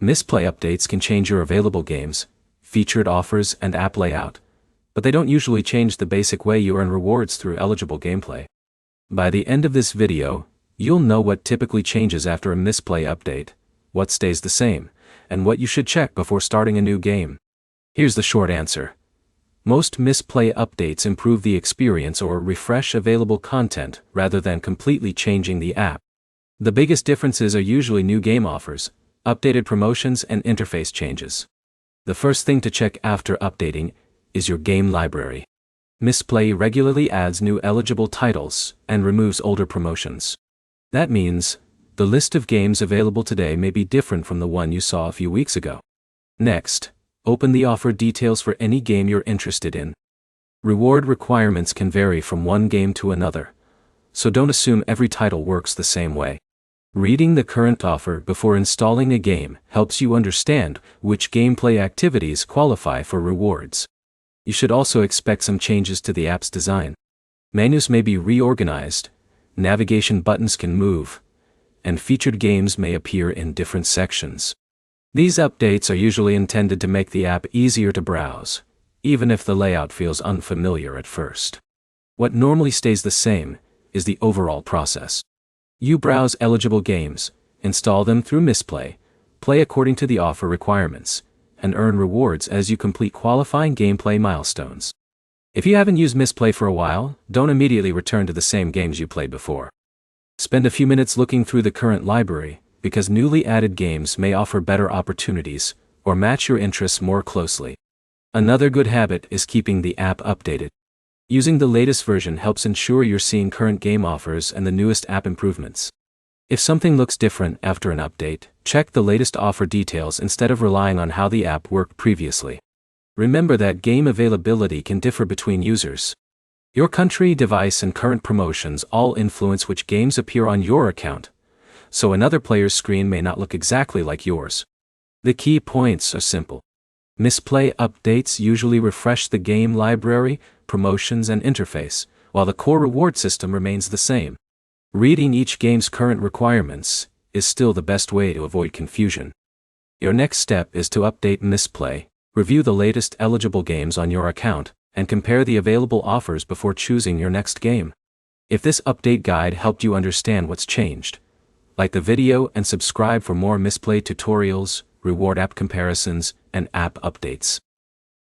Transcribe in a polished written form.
Mistplay updates can change your available games, featured offers, and app layout, but they don't usually change the basic way you earn rewards through eligible gameplay. By the end of this video, you'll know what typically changes after a Mistplay update, what stays the same, and what you should check before starting a new game. Here's the short answer. Most Mistplay updates improve the experience or refresh available content rather than completely changing the app. The biggest differences are usually new game offers, updated promotions, and interface changes. The first thing to check after updating is your game library. Mistplay regularly adds new eligible titles and removes older promotions. That means the list of games available today may be different from the one you saw a few weeks ago. Next, open the offer details for any game you're interested in. Reward requirements can vary from one game to another, so don't assume every title works the same way. Reading the current offer before installing a game helps you understand which gameplay activities qualify for rewards. You should also expect some changes to the app's design. Menus may be reorganized, navigation buttons can move, and featured games may appear in different sections. These updates are usually intended to make the app easier to browse, even if the layout feels unfamiliar at first. What normally stays the same is the overall process. You browse eligible games, install them through Mistplay, play according to the offer requirements, and earn rewards as you complete qualifying gameplay milestones. If you haven't used Mistplay for a while, don't immediately return to the same games you played before. Spend a few minutes looking through the current library, because newly added games may offer better opportunities or match your interests more closely. Another good habit is keeping the app updated. Using the latest version helps ensure you're seeing current game offers and the newest app improvements. If something looks different after an update, check the latest offer details instead of relying on how the app worked previously. Remember that game availability can differ between users. Your country, device, and current promotions all influence which games appear on your account, so another player's screen may not look exactly like yours. The key points are simple. Mistplay updates usually refresh the game library, promotions, and interface, while the core reward system remains the same. Reading each game's current requirements is still the best way to avoid confusion. Your next step is to update Mistplay, review the latest eligible games on your account, and compare the available offers before choosing your next game. If this update guide helped you understand what's changed, like the video and subscribe for more Mistplay tutorials, reward app comparisons, and app updates.